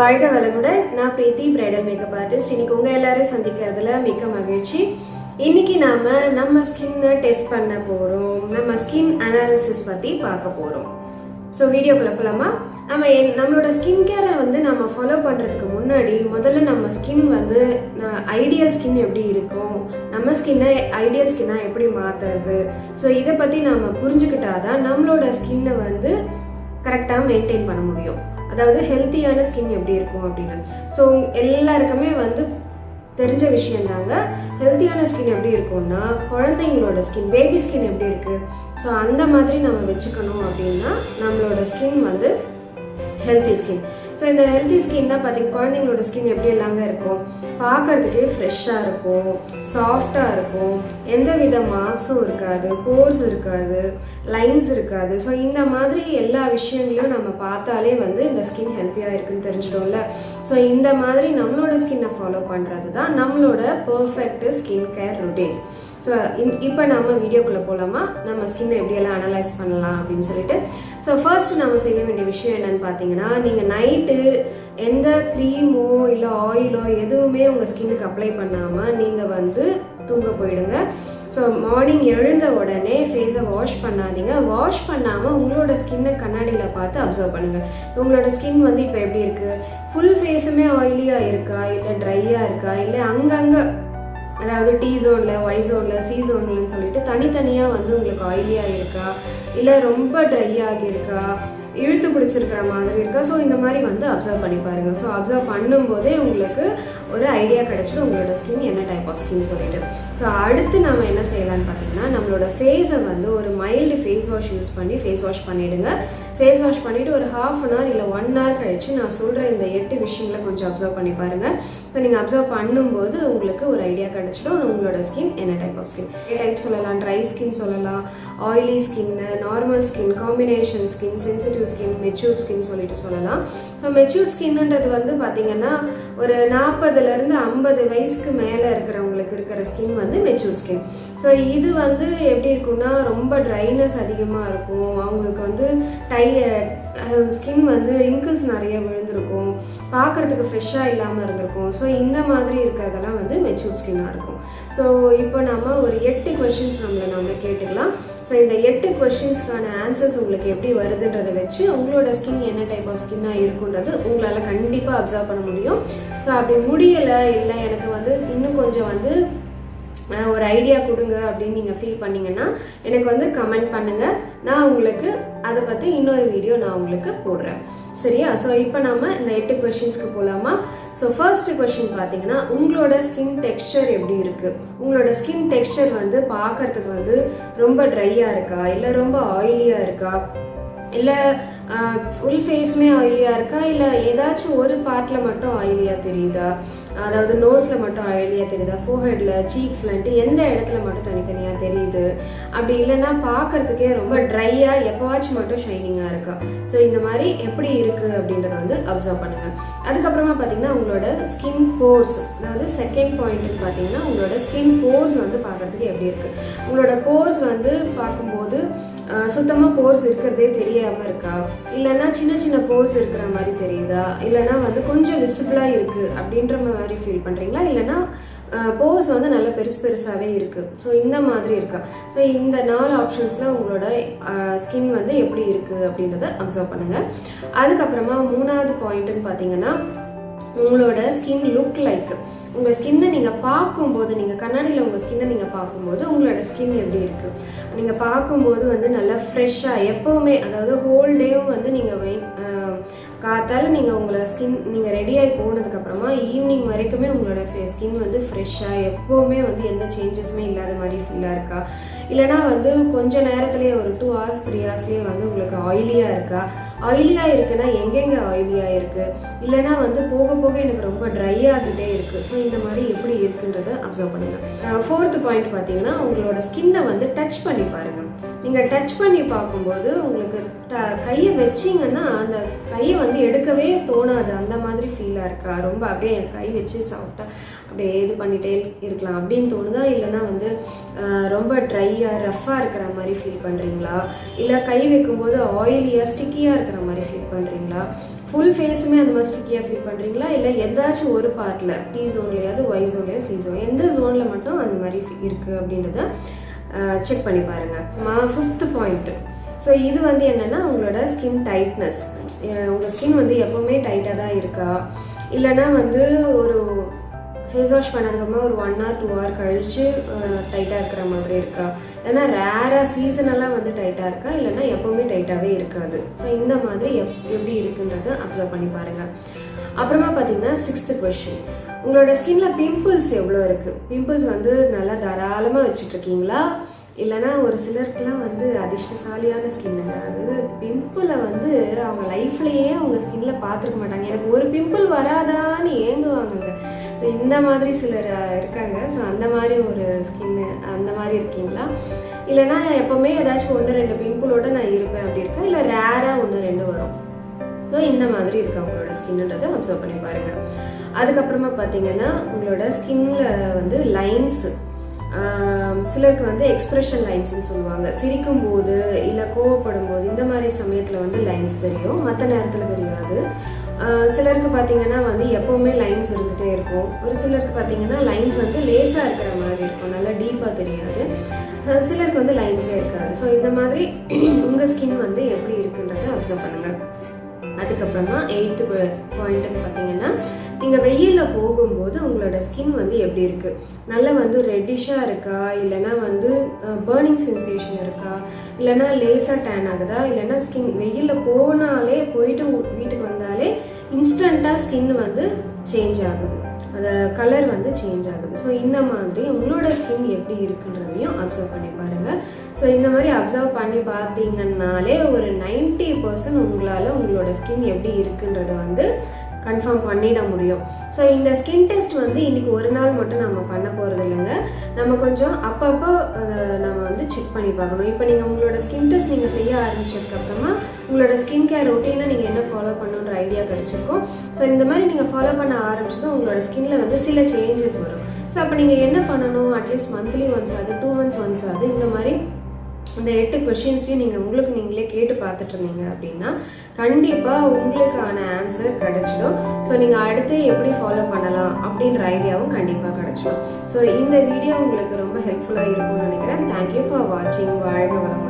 வாழ்க வளமுடன். நான் பிரீத்தி, பிரைடல் மேக்கப் ஆர்டிஸ்ட். இன்னைக்கு உங்க எல்லாரையும் சந்திக்கிறதுல மிக்க மகிழ்ச்சி. இன்னைக்கு நம்ம ஸ்கின்னை டெஸ்ட் பண்ண போறோம். நம்ம ஸ்கின் அனாலிசிஸ் பத்தி பார்க்க போறோம். ஸோ வீடியோக்குள்ள போலாமா? நம்மளோட ஸ்கின் கேரை நம்ம ஃபாலோ பண்ணுறதுக்கு முன்னாடி முதல்ல நம்ம ஸ்கின் ஐடியல் ஸ்கின் எப்படி இருக்கும், நம்ம ஸ்கின்னை ஐடியல் ஸ்கின்னாக எப்படி மாற்றுறது, ஸோ இதை பற்றி நம்ம புரிஞ்சுக்கிட்டாதான் நம்மளோட ஸ்கின்னை கரெக்டாக மெயின்டைன் பண்ண முடியும். அதாவது ஹெல்த்தியான ஸ்கின் எப்படி இருக்கும் அப்படின்னு. ஸோ எல்லாருக்குமே தெரிஞ்ச விஷயம் தாங்க. ஹெல்த்தியான ஸ்கின் எப்படி இருக்கும்னா, குழந்தைங்களோட ஸ்கின், பேபி ஸ்கின் எப்படி இருக்குது, ஸோ அந்த மாதிரி நம்ம வச்சுக்கணும் அப்படின்னா நம்மளோட ஸ்கின் ஹெல்த்தி ஸ்கின். ஸோ இந்த ஹெல்த்தி ஸ்கின்னா பார்த்தீங்கன்னா குழந்தைங்களோட ஸ்கின் எப்படி எல்லாங்க இருக்கும், பார்க்கறதுக்கே ஃப்ரெஷ்ஷாக இருக்கும், சாஃப்டாக இருக்கும், எந்த வித மார்க்ஸும் இருக்காது, போர்ஸ் இருக்காது, லைன்ஸ் இருக்காது. ஸோ இந்த மாதிரி எல்லா விஷயங்களையும் நம்ம பார்த்தாலே இந்த ஸ்கின் ஹெல்த்தியாக இருக்குன்னு தெரிஞ்சிடும்ல. ஸோ இந்த மாதிரி நம்மளோட ஸ்கின்னை ஃபாலோ பண்ணுறது தான் நம்மளோட perfect skin care routine. So இப்போ நம்ம வீடியோக்குள்ளே போகலாமா, நம்ம ஸ்கின்னை எப்படியெல்லாம் அனலைஸ் பண்ணலாம் அப்படின்னு சொல்லிட்டு. ஸோ ஃபர்ஸ்ட் நம்ம செய்ய வேண்டிய விஷயம் என்னன்னு பார்த்தீங்கன்னா, நீங்கள் நைட்டு எந்த க்ரீமோ இல்லை ஆயிலோ எதுவுமே உங்கள் ஸ்கின்னுக்கு அப்ளை பண்ணாமல் நீங்கள் தூங்க போயிடுங்க. ஸோ மார்னிங் எழுந்த உடனே ஃபேஸை வாஷ் பண்ணாதீங்க. வாஷ் பண்ணாமல் உங்களோட ஸ்கின்னை கண்ணாடியில் பார்த்து அப்சர்வ் பண்ணுங்கள். உங்களோட ஸ்கின் இப்போ எப்படி இருக்குது, ஃபுல் ஃபேஸுமே ஆயிலியாக இருக்கா, இல்லை ட்ரையாக இருக்கா, இல்லை அங்கங்கே அதாவது டி ஜோனில், ஒய் ஜோனில், சி ஜோன்லன்னு சொல்லிட்டு தனித்தனியாக உங்களுக்கு ஆயிலியாக இருக்கா, இல்லை ரொம்ப ட்ரை ஆகியிருக்கா, இழுத்து பிடிச்சிருக்கிற மாதிரி இருக்கா. ஸோ இந்த மாதிரி அப்சர்வ் பண்ணி பாருங்கள். ஸோ அப்சர்வ் பண்ணும்போதே உங்களுக்கு ஒரு ஐடியா கிடைச்சிடும் உங்களோட ஸ்கின் என்ன டைப் ஆஃப் ஸ்கின் சொல்லிட்டு. ஸோ அடுத்து நம்ம என்ன செய்யலான்னு பார்த்தீங்கன்னா, நம்மளோட ஃபேஸை ஒரு மைல்டு ஃபேஸ் வாஷ் யூஸ் பண்ணி ஃபேஸ் வாஷ் பண்ணிவிடுங்க. ஃபேஸ் வாஷ் பண்ணிவிட்டு ஒரு ½ அன் ஹவர் இல்லை 1 hour கழிச்சு நான் சொல்கிற இந்த 8 விஷயங்களை கொஞ்சம் அப்சர்வ் பண்ணி பாருங்கள். ஸோ நீங்கள் அப்சர்வ் பண்ணும்போது உங்களுக்கு ஒரு ஐடியா கிடைச்சிடும் உங்களோட ஸ்கின் என்ன டைப் ஆஃப் ஸ்கின். டைப் சொல்லலாம், ட்ரை ஸ்கின் சொல்லலாம், oily skin, normal skin, combination skin, sensitive skin, matured skin சொல்லிட்டு சொல்லலாம். ஸோ மெச்சூர்ட் ஸ்கின்ன்றது பார்த்தீங்கன்னா ஒரு 40லேருந்து 50 வயசுக்கு மேலே இருக்கிறவங்களுக்கு இருக்கிற ஸ்கின் மெச்சூர்ட் ஸ்கின். ஸோ இது எப்படி இருக்குன்னா, ரொம்ப ட்ரைனஸ் அதிகமாக இருக்கும், அவங்களுக்கு ஸ்கின் ரிங்கிள்ஸ் நிறைய விழுந்திருக்கும், பார்க்குறதுக்கு ஃப்ரெஷ்ஷாக இல்லாமல் இருந்திருக்கும். ஸோ இந்த மாதிரி இருக்கிறதெல்லாம் மெச்சூர்ட் ஸ்கின்னாக இருக்கும். ஸோ இப்போ நம்ம ஒரு 8 கொஷின்ஸ் நம்மளை கேட்டுக்கலாம். ஸோ இந்த 8 கொஷின்ஸ்க்கான ஆன்சர்ஸ் உங்களுக்கு எப்படி வருதுன்றதை வச்சு உங்களோட ஸ்கின் என்ன டைப் ஆஃப் ஸ்கின்னாக இருக்குன்றது உங்களால் கண்டிப்பாக அப்சர்வ் பண்ண முடியும். ஸோ அப்படி முடியலை, இல்லை எனக்கு இன்னும் கொஞ்சம் ஒரு ஐடியா கொடுங்க அப்படின்னு நீங்கள் ஃபீல் பண்ணிங்கன்னா எனக்கு கமெண்ட் பண்ணுங்கள். நான் உங்களுக்கு அதை பற்றி இன்னொரு வீடியோ நான் உங்களுக்கு போடுறேன், சரியா? ஸோ இப்போ நம்ம இந்த 8 கொஷின்ஸ்க்கு போகலாமா? ஸோ ஃபர்ஸ்ட் கொஷின் பார்த்தீங்கன்னா, உங்களோட ஸ்கின் டெக்ஸ்சர் எப்படி இருக்குது? உங்களோட ஸ்கின் டெக்ஸ்சர் பார்க்கறதுக்கு ரொம்ப ட்ரையாக இருக்கா, இல்லை ரொம்ப ஆயிலியாக இருக்கா, இல்லை ஃபுல் ஃபேஸுமே ஆயிலியாக இருக்கா, இல்லை ஏதாச்சும் ஒரு பார்ட்டில் மட்டும் ஆயிலியாக தெரியுதா, அதாவது நோஸில் மட்டும் ஆயிலியாக தெரியுதா, ஃபோர்ஹெட்டில், சீக்ஸ்லன்ட்டு எந்த இடத்துல மட்டும் தனித்தனியாக தெரியுது, அப்படி இல்லைன்னா பார்க்கறதுக்கே ரொம்ப ட்ரையாக எப்போவாச்சும் மட்டும் ஷைனிங்காக இருக்கா. ஸோ இந்த மாதிரி எப்படி இருக்குது அப்படின்றத அப்சர்வ் பண்ணுங்கள். அதுக்கப்புறமா பார்த்தீங்கன்னா உங்களோட ஸ்கின் போர்ஸ், அதாவது செகண்ட் பாயிண்ட்னு பார்த்தீங்கன்னா உங்களோட ஸ்கின் போர்ஸ் பார்க்கறதுக்கு எப்படி இருக்குது. உங்களோட போர்ஸ் பார்க்கும்போது சுத்தமாக போர்ஸ் இருக்கிறதே தெரியாமல் இருக்கா, இல்லைன்னா சின்ன சின்ன போர்ஸ் இருக்கிற மாதிரி தெரியுதா, இல்லைன்னா கொஞ்சம் விசிபிளாக இருக்குது அப்படின்ற மாதிரி ஃபீல் பண்ணுறீங்களா, இல்லைன்னா போர்ஸ் நல்ல பெருசாகவே இருக்குது. ஸோ இந்த மாதிரி இருக்கா. ஸோ இந்த 4 ஆப்ஷன்ஸில் உங்களோட ஸ்கின் எப்படி இருக்குது அப்படின்றத அப்சர்வ் பண்ணுங்கள். அதுக்கப்புறமா 3வது பாயிண்ட்டுன்னு பார்த்தீங்கன்னா, உங்களோட ஸ்கின் லுக் லைக், உங்கள் ஸ்கின்னை நீங்கள் பார்க்கும்போது, நீங்கள் கண்ணாடியில் உங்கள் ஸ்கின்னை நீங்கள் பார்க்கும்போது உங்களோட ஸ்கின் எப்படி இருக்குது, நீங்கள் பார்க்கும்போது நல்லா ஃப்ரெஷ்ஷாக எப்போவுமே, அதாவது ஹோல் டேவும் நீங்கள் காத்தால நீங்கள் உங்களை ஸ்கின் நீங்கள் ரெடியாகி போனதுக்கப்புறமா ஈவினிங் வரைக்குமே உங்களோட ஸ்கின் ஃப்ரெஷ்ஷாக எப்போவுமே எந்த சேஞ்சஸுமே இல்லாத மாதிரி ஃபீலாக இருக்கா, இல்லைனா கொஞ்ச நேரத்துலேயே ஒரு 2 hours 3 hours உங்களுக்கு ஆயிலியாக இருக்கா. ஆயிலியாக இருக்குன்னா எங்கெங்கே ஆயிலியாக இருக்குது, இல்லைனா போக போக எனக்கு ரொம்ப ட்ரை ஆகிட்டே இருக்குது. ஸோ இந்த மாதிரி எப்படி இருக்குன்றதை அப்சர்வ் பண்ணுங்கள். 4th பாயிண்ட் பார்த்தீங்கன்னா, உங்களோட ஸ்கின்னை டச் பண்ணி பாருங்கள். நீங்கள் டச் பண்ணி பார்க்கும்போது உங்களுக்கு கையை வச்சிங்கன்னா அந்த கையை வந்து எடுக்கவே தோணாது, அந்த மாதிரி ஃபீலாக இருக்கா? ரொம்ப அப்படியே கை வச்சு சாஃப்டாக அப்படியே இது பண்ணிகிட்டே இருக்கலாம் அப்படின்னு தோணுதா? இல்லைனா வந்து ரொம்ப ட்ரையாக ரஃப்பாக இருக்கிற மாதிரி ஃபீல் பண்ணுறீங்களா? இல்லை கை வைக்கும்போது ஆயிலியாக ஸ்டிக்கியாக இருக்கிற மாதிரி ஃபீல் பண்ணுறீங்களா? ஃபுல் ஃபேஸுமே அந்த மாதிரி ஸ்டிக்கியாக ஃபீல் பண்ணுறீங்களா? இல்லை ஏதாச்சும் ஒரு பார்ட்டில் டி ஜோன்லையாவது ஒய் ஜோன்லையா சி ஜோன் எந்த ஜோனில் மட்டும் அந்த மாதிரி இருக்குது அப்படின்றத செக் பண்ணி பாருங்கள். 5th point. ஸோ இது வந்து என்னென்னா உங்களோட ஸ்கின் டைட்னஸ். உங்கள் ஸ்கின் வந்து எப்போவுமே டைட்டாக தான் இருக்கா? இல்லைனா வந்து ஒரு ஃபேஸ் வாஷ் பண்ணதுக்கப்புறமா ஒரு 1 or 2 hour கழித்து டைட்டாக இருக்கிற மாதிரி இருக்கா? இல்லைனா ரேராக சீசனெல்லாம் வந்து டைட்டாக இருக்கா? இல்லைனா எப்போவுமே டைட்டாகவே இருக்காது. ஸோ இந்த மாதிரி எப்படி இருக்குன்றதை அப்சர்வ் பண்ணி பாருங்கள். அப்புறமா பார்த்தீங்கன்னா 6th கொஸ்டின். உங்களோட ஸ்கின்ல பிம்பிள்ஸ் எவ்வளோ இருக்குது? பிம்பிள்ஸ் வந்து நல்லா தாராளமாக வச்சுட்ருக்கீங்களா? இல்லைனா ஒரு சிலருக்குலாம் வந்து அதிர்ஷ்டசாலியான ஸ்கின்னுங்க, அது பிம்பிளை வந்து அவங்க லைஃப்லேயே அவங்க ஸ்கின்ல பார்த்துருக்க மாட்டாங்க. எனக்கு ஒரு பிம்பிள் வராதான்னு ஏங்குவாங்கங்க. ஸோ இந்த மாதிரி சிலர் இருக்காங்க. ஸோ அந்த மாதிரி ஒரு ஸ்கின்னு அந்த மாதிரி இருக்கீங்களா? இல்லைனா எப்போவுமே ஏதாச்சும் 1-2 பிம்பிளோட நான் இருப்பேன் அப்படி இருக்கேன், இல்லை ரேராக 1-2 வரும். ஸோ இந்த மாதிரி இருக்கு அவங்களோட ஸ்கின்ன்றதை அப்சர்வ் பண்ணி பாருங்கள். அதுக்கப்புறமா பார்த்தீங்கன்னா உங்களோட ஸ்கின்ல வந்து லைன்ஸு, சிலருக்கு வந்து எக்ஸ்பிரஷன் லைன்ஸ்ன்னு சொல்லுவாங்க. சிரிக்கும் போது இல்லை கோவப்படும் போது இந்த மாதிரி சமயத்தில் வந்து லைன்ஸ் தெரியும், மற்ற நேரத்தில் தெரியாது. சிலருக்கு பார்த்தீங்கன்னா வந்து எப்போவுமே லைன்ஸ் இருந்துகிட்டே இருக்கும். ஒரு சிலருக்கு பார்த்தீங்கன்னா லைன்ஸ் வந்து லேஸாக இருக்கிற மாதிரி இருக்கும், நல்லா டீப்பாக தெரியாது. சிலருக்கு வந்து லைன்ஸே இருக்காது. ஸோ இந்த மாதிரி உங்கள் ஸ்கின் வந்து எப்படி இருக்குன்றதை அப்சர்வ் பண்ணுங்கள். அதுக்கப்புறமா 8th பாயிண்ட்னு பார்த்தீங்கன்னா நீங்கள் வெயிலில் போகும்போது உங்களோட ஸ்கின் வந்து எப்படி இருக்குது? நல்லா வந்து ரெட்டிஷாக இருக்கா? இல்லைனா வந்து பர்னிங் சென்சேஷன் இருக்கா? இல்லைனா லேசாக டேன் ஆகுதா? இல்லைனா ஸ்கின் வெயிலில் போயிட்டு வீட்டுக்கு வந்தாலே இன்ஸ்டண்ட்டாக ஸ்கின் வந்து சேஞ்ச் ஆகுது, அந்த கலர் வந்து சேஞ்ச் ஆகுது. ஸோ இந்த மாதிரி உங்களோட ஸ்கின் எப்படி இருக்குன்றதையும் அப்சர்வ் பண்ணி பாருங்கள். ஸோ இந்த மாதிரி அப்சர்வ் பண்ணி பார்த்தீங்கன்னாலே ஒரு 90% உங்களால் உங்களோட ஸ்கின் எப்படி இருக்குன்றதை வந்து கன்ஃபார்ம் பண்ணிட முடியும். ஸோ இந்த ஸ்கின் டெஸ்ட் வந்து இன்றைக்கி ஒரு நாள் மட்டும் நம்ம பண்ண போகிறது இல்லைங்க. நம்ம கொஞ்சம் அப்பப்போ நம்ம வந்து செக் பண்ணி பார்க்கணும். இப்போ நீங்கள் உங்களோட ஸ்கின் டெஸ்ட் நீங்கள் செய்ய ஆரம்பிச்சதுக்கப்புறமா உங்களோட ஸ்கின் கேர் ரொட்டீனை நீங்கள் என்ன ஃபாலோ பண்ணணுன்ற ஐடியா கிடச்சிருக்கும். ஸோ இந்த மாதிரி நீங்கள் ஃபாலோ பண்ண ஆரம்பிச்சதும் உங்களோட ஸ்கின்ல வந்து சில சேஞ்சஸ் வரும். ஸோ அப்போ நீங்கள் என்ன பண்ணணும்? அட்லீஸ்ட் மந்த்லி ஒன்ஸ் ஆகுது, 2 months ஒன்ஸ் ஆகுது, இந்த மாதிரி இந்த 8 கொஷின்ஸையும் நீங்கள் உங்களுக்கு நீங்களே கேட்டு பார்த்துட்டு இருந்தீங்க அப்படின்னா கண்டிப்பாக உங்களுக்கான ஆன்சர் கிடைச்சிடும். ஸோ நீங்கள் அடுத்து எப்படி ஃபாலோ பண்ணலாம் அப்படின்ற ஐடியாவும் கண்டிப்பாக கிடைச்சிடும். ஸோ இந்த வீடியோ உங்களுக்கு ரொம்ப ஹெல்ப்ஃபுல்லாக இருக்கும்னு நினைக்கிறேன். தேங்க்யூ ஃபார் வாட்சிங். வாழ்க வளமுடன்.